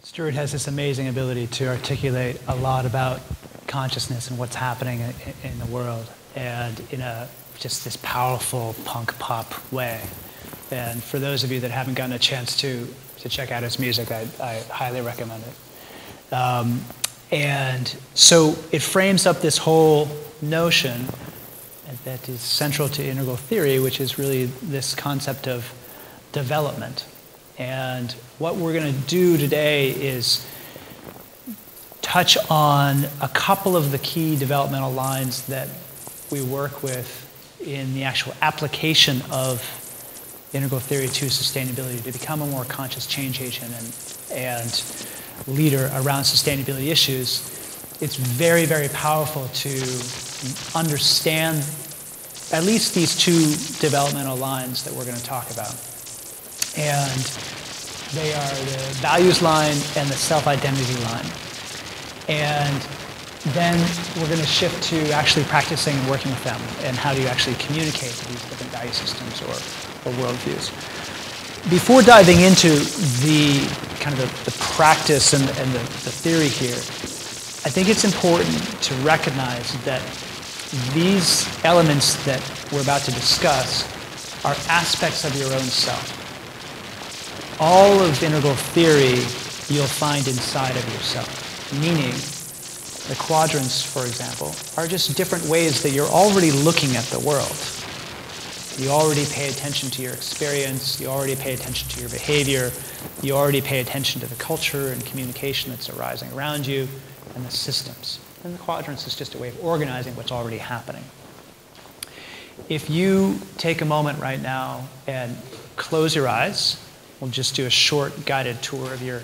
Stuart has this amazing ability to articulate a lot about consciousness and what's happening in the world, and in just this powerful punk pop way. And for those of you that haven't gotten a chance to check out his music, I highly recommend it. And so it frames up this whole notion that is central to integral theory, which is really this concept of development. And what we're going to do today is touch on a couple of the key developmental lines that we work with in the actual application of integral theory to sustainability to become a more conscious change agent and leader around sustainability issues. It's very, very powerful to understand at least these two developmental lines that we're going to talk about. And they are the values line and the self-identity line. And then we're going to shift to actually practicing and working with them, and how do you actually communicate these different value systems or worldviews. Before diving into the kind of the practice and the theory here, I think it's important to recognize that these elements that we're about to discuss are aspects of your own self. All of integral theory you'll find inside of yourself, meaning the quadrants, for example, are just different ways that you're already looking at the world. You already pay attention to your experience, you already pay attention to your behavior, you already pay attention to the culture and communication that's arising around you, and the systems. And the quadrants is just a way of organizing what's already happening. If you take a moment right now and close your eyes, we'll just do a short guided tour of your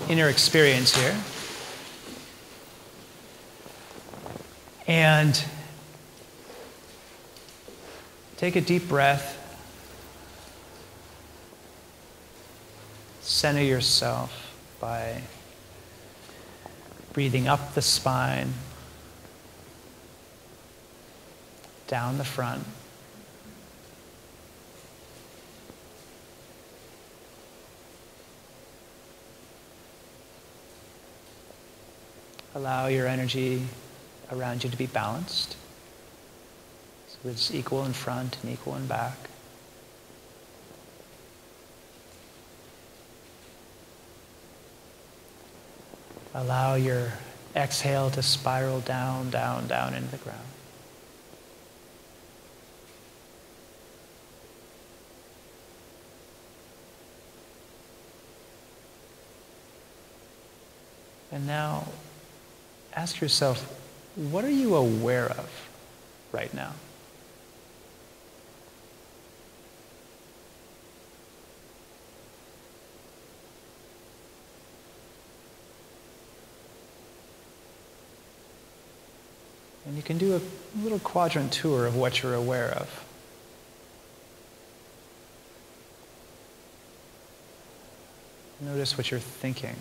inner experience here. And take a deep breath. Center yourself by breathing up the spine, down the front, allow your energy around you to be balanced. So it's equal in front and equal in back. Allow your exhale to spiral down, down, down into the ground. And now, ask yourself, what are you aware of right now? And you can do a little quadrant tour of what you're aware of. Notice what you're thinking.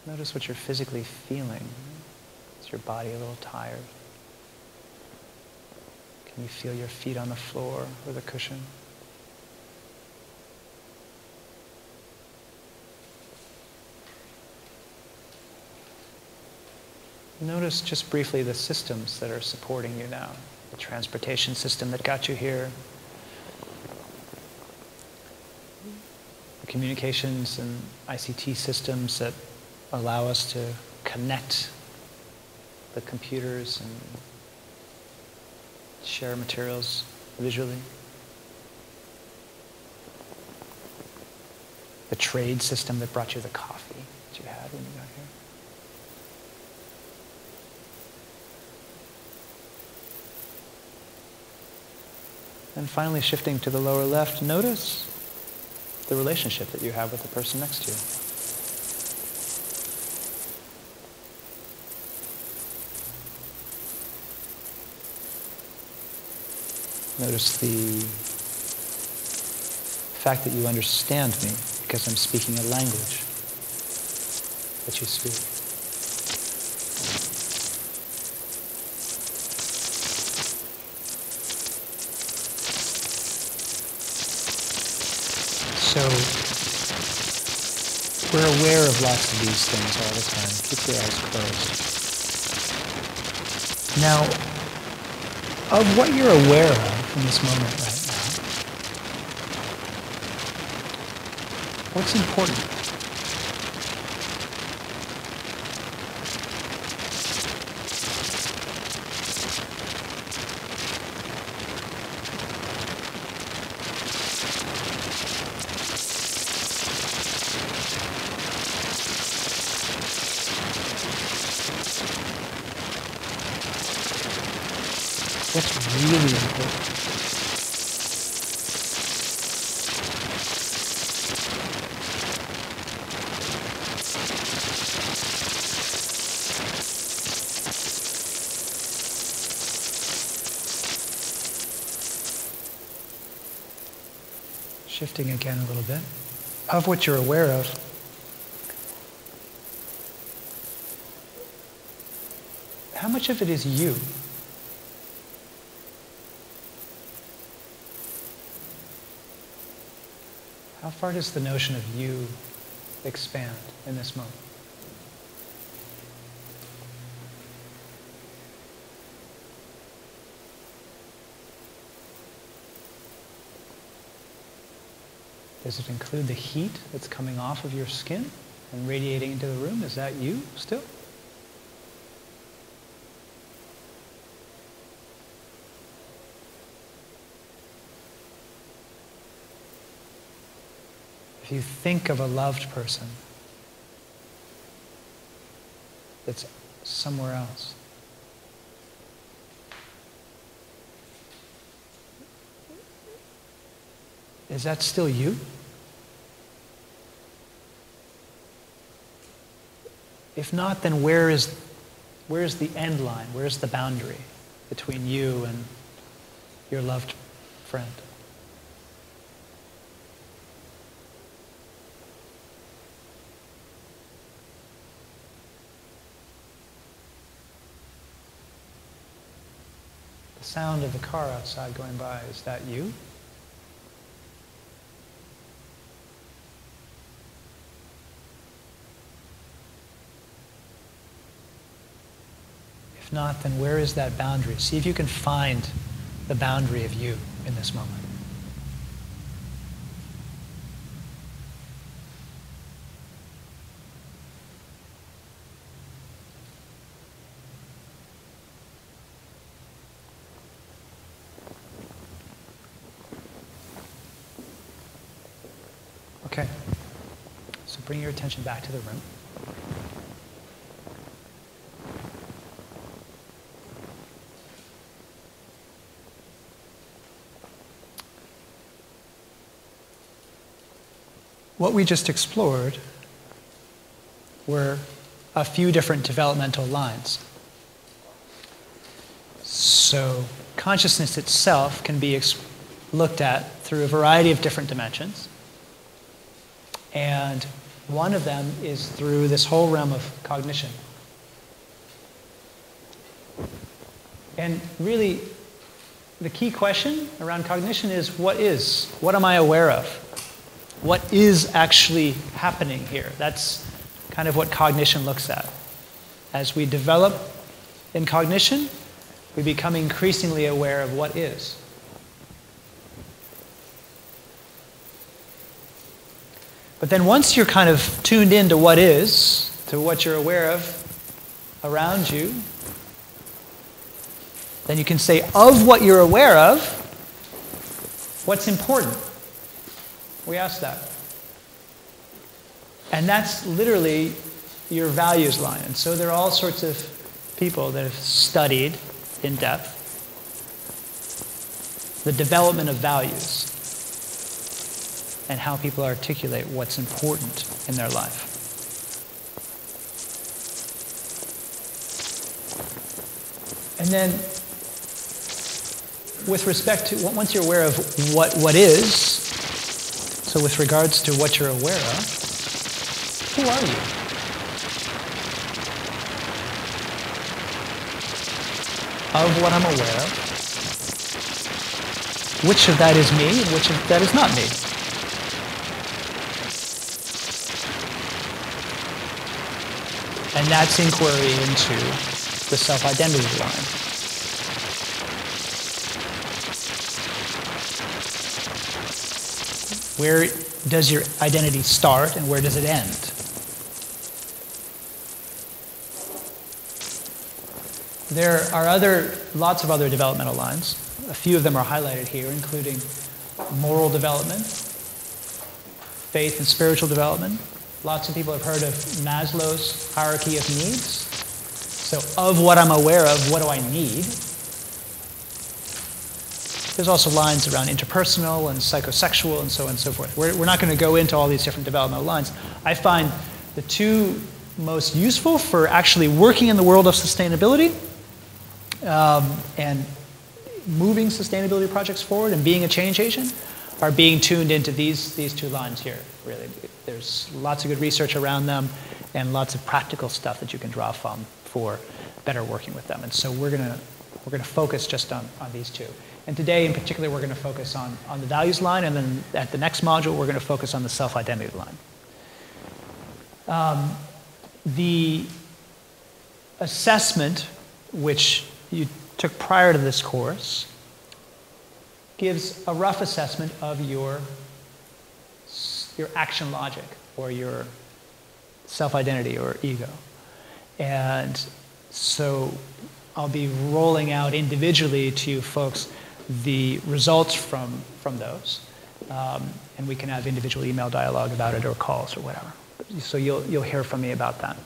Notice what you're physically feeling. Is your body a little tired? Can you feel your feet on the floor or the cushion? Notice just briefly the systems that are supporting you now. The transportation system that got you here. The communications and ICT systems that allow us to connect the computers and share materials visually. The trade system that brought you the coffee that you had when you got here. And finally, shifting to the lower left, notice the relationship that you have with the person next to you. Notice the fact that you understand me because I'm speaking a language that you speak. So we're aware of lots of these things all the time. Keep your eyes closed. Now, of what you're aware of in this moment right now, what's important? What's really important? Shifting again a little bit. Of what you're aware of, how much of it is you? How far does the notion of you expand in this moment? Does it include the heat that's coming off of your skin and radiating into the room? Is that you still? If you think of a loved person that's somewhere else, is that still you? If not, then where's the end line? Where's the boundary between you and your loved friend? The sound of the car outside going by, is that you? If not, then where is that boundary? See if you can find the boundary of you in this moment. Okay, so bring your attention back to the room. What we just explored were a few different developmental lines. So consciousness itself can be looked at through a variety of different dimensions. And one of them is through this whole realm of cognition. And really, the key question around cognition is, what is? What am I aware of? What is actually happening here? That's kind of what cognition looks at. As we develop in cognition, we become increasingly aware of what is. But then once you're kind of tuned into what is, to what you're aware of around you, then you can say, of what you're aware of, what's important? We ask that. And that's literally your values line. And so there are all sorts of people that have studied in depth the development of values and how people articulate what's important in their life. And then, with respect to, once you're aware of what is, so with regards to what you're aware of, who are you? Of what I'm aware of, which of that is me and which of that is not me? And that's inquiry into the self-identity line. Where does your identity start and where does it end? There are lots of other developmental lines. A few of them are highlighted here, including moral development, faith and spiritual development. Lots of people have heard of Maslow's hierarchy of needs. So of what I'm aware of, what do I need? There's also lines around interpersonal and psychosexual and so on and so forth. We're not going to go into all these different developmental lines. I find the two most useful for actually working in the world of sustainability and moving sustainability projects forward and being a change agent are being tuned into these two lines here, really. There's lots of good research around them and lots of practical stuff that you can draw from for better working with them. And so we're going to focus just on these two. And today, in particular, we're going to focus on the values line, and then at the next module, we're going to focus on the self-identity line. The assessment, which you took prior to this course, gives a rough assessment of your action logic or your self-identity or ego. And so I'll be rolling out individually to you folks the results from those. And we can have individual email dialogue about it or calls or whatever. So you'll hear from me about that.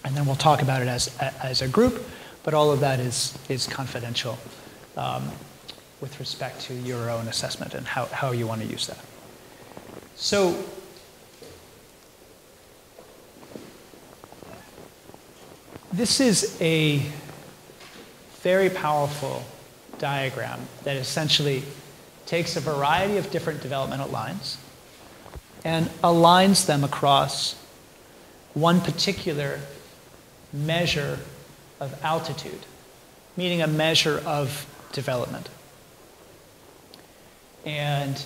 And then we'll talk about it as a group, but all of that is confidential with respect to your own assessment and how you want to use that. So this is a very powerful diagram that essentially takes a variety of different developmental lines and aligns them across one particular measure of altitude, meaning a measure of development. And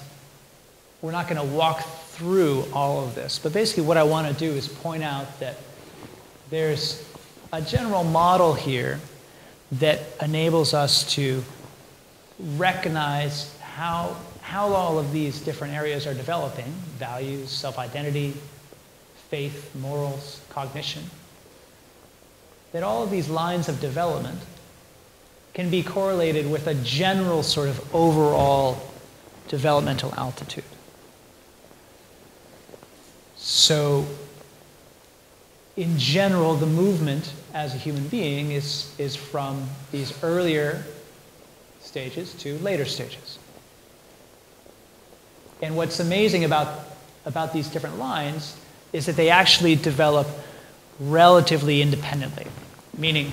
we're not going to walk through all of this, but basically what I want to do is point out that there's a general model here that enables us to recognize how all of these different areas are developing: values, self-identity, faith, morals, cognition. That all of these lines of development can be correlated with a general sort of overall developmental altitude. So in general, the movement as a human being is from these earlier stages to later stages. And what's amazing about these different lines is that they actually develop relatively independently, meaning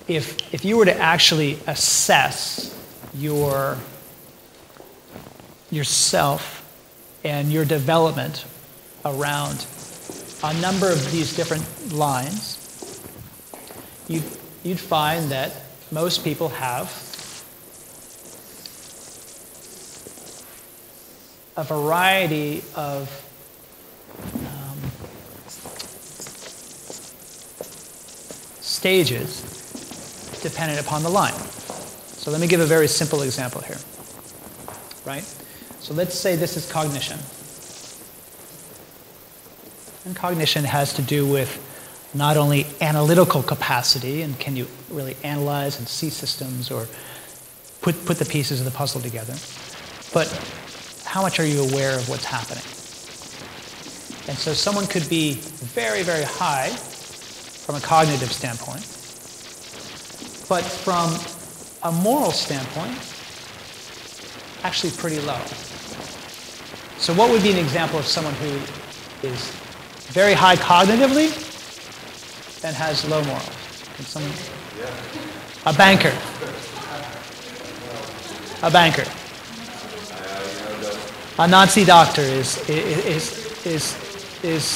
if you were to actually assess yourself and your development around a number of these different lines, you'd find that most people have a variety of stages dependent upon the line. So let me give a very simple example here, right? So let's say this is cognition. And cognition has to do with not only analytical capacity, and can you really analyze and see systems or put the pieces of the puzzle together, but how much are you aware of what's happening? And so someone could be very, very high from a cognitive standpoint, but from a moral standpoint, actually pretty low. So what would be an example of someone who is very high cognitively and has low morals? Can someone? A banker. A banker. A Nazi doctor is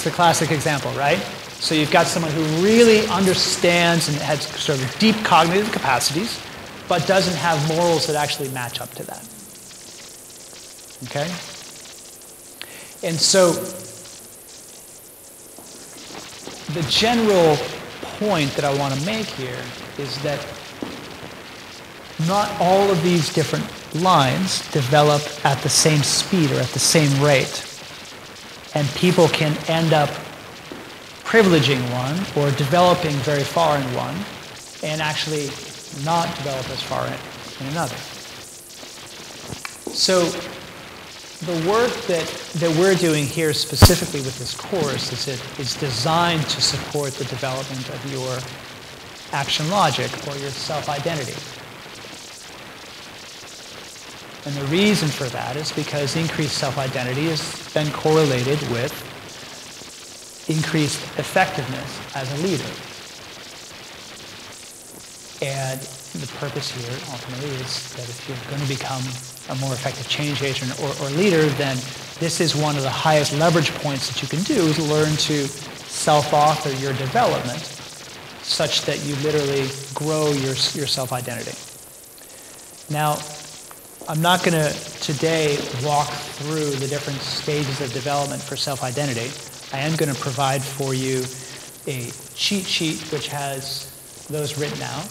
the classic example, right? So you've got someone who really understands and has sort of deep cognitive capacities, but doesn't have morals that actually match up to that. Okay? And so the general point that I want to make here is that not all of these different lines develop at the same speed or at the same rate. And people can end up privileging one or developing very far in one and actually not develop as far in another. So the work that we're doing here specifically with this course is designed to support the development of your action logic or your self-identity. And the reason for that is because increased self-identity is then correlated with increased effectiveness as a leader. And the purpose here ultimately is that if you're going to become a more effective change agent or leader, then this is one of the highest leverage points that you can do, is learn to self-author your development such that you literally grow your self-identity. Now, I'm not going to today walk through the different stages of development for self-identity. I am going to provide for you a cheat sheet which has those written out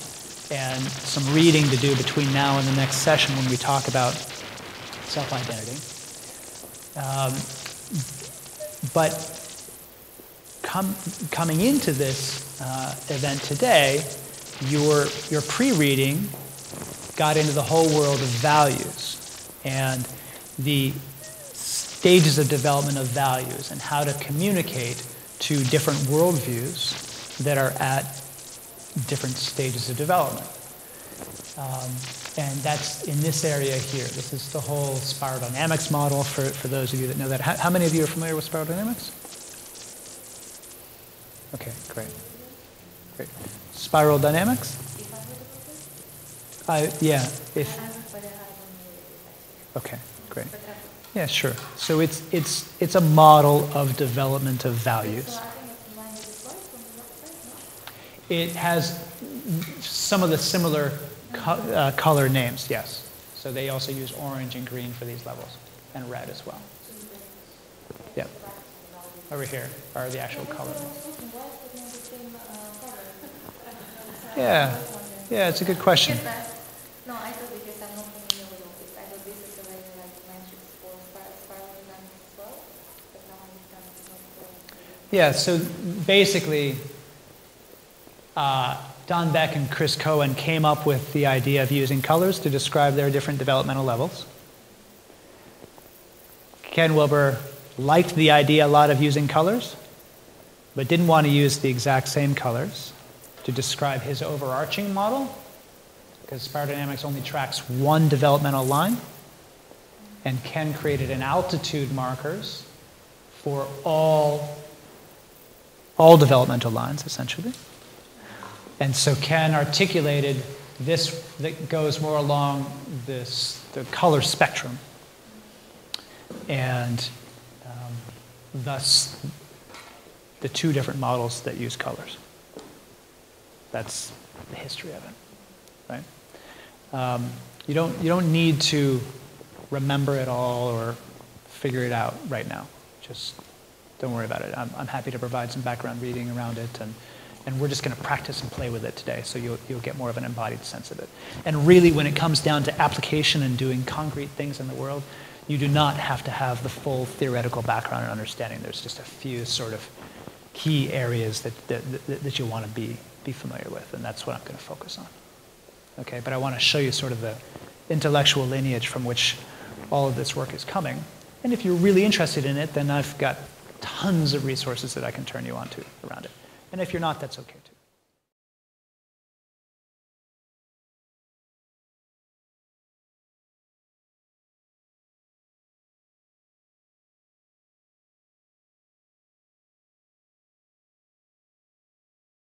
and some reading to do between now and the next session when we talk about self-identity. But coming into this event today, your pre-reading got into the whole world of values and the stages of development of values and how to communicate to different worldviews that are at different stages of development. And that's in this area here. This is the whole spiral dynamics model for those of you that know that. How many of you are familiar with spiral dynamics? Okay, great. Great. Spiral dynamics? Yeah. Okay, great. Yeah, sure. So it's a model of development of values. It has some of the similar color names, yes. So they also use orange and green for these levels, and red as well. Yeah. Over here are the actual color names. Yeah. Yeah, it's a good question. No, I thought because I'm not familiar with all this. I thought this is already like metrics for spiral dynamics as well, but now I understand it's not. Yeah, so basically, Don Beck and Chris Cohen came up with the idea of using colors to describe their different developmental levels. Ken Wilber liked the idea a lot of using colors, but didn't want to use the exact same colors to describe his overarching model, because spiral dynamics only tracks one developmental line, and Ken created an altitude markers for all developmental lines, essentially. And so Ken articulated this that goes more along the color spectrum, and thus the two different models that use colors. That's the history of it, right? You don't need to remember it all or figure it out right now. Just don't worry about it. I'm happy to provide some background reading around it, and we're just going to practice and play with it today, so you'll get more of an embodied sense of it. And really, when it comes down to application and doing concrete things in the world, you do not have to have the full theoretical background and understanding. There's just a few sort of key areas that you want to be familiar with, and that's what I'm going to focus on. Okay, but I want to show you sort of the intellectual lineage from which all of this work is coming. And if you're really interested in it, then I've got tons of resources that I can turn you on to around it. And if you're not, that's okay too.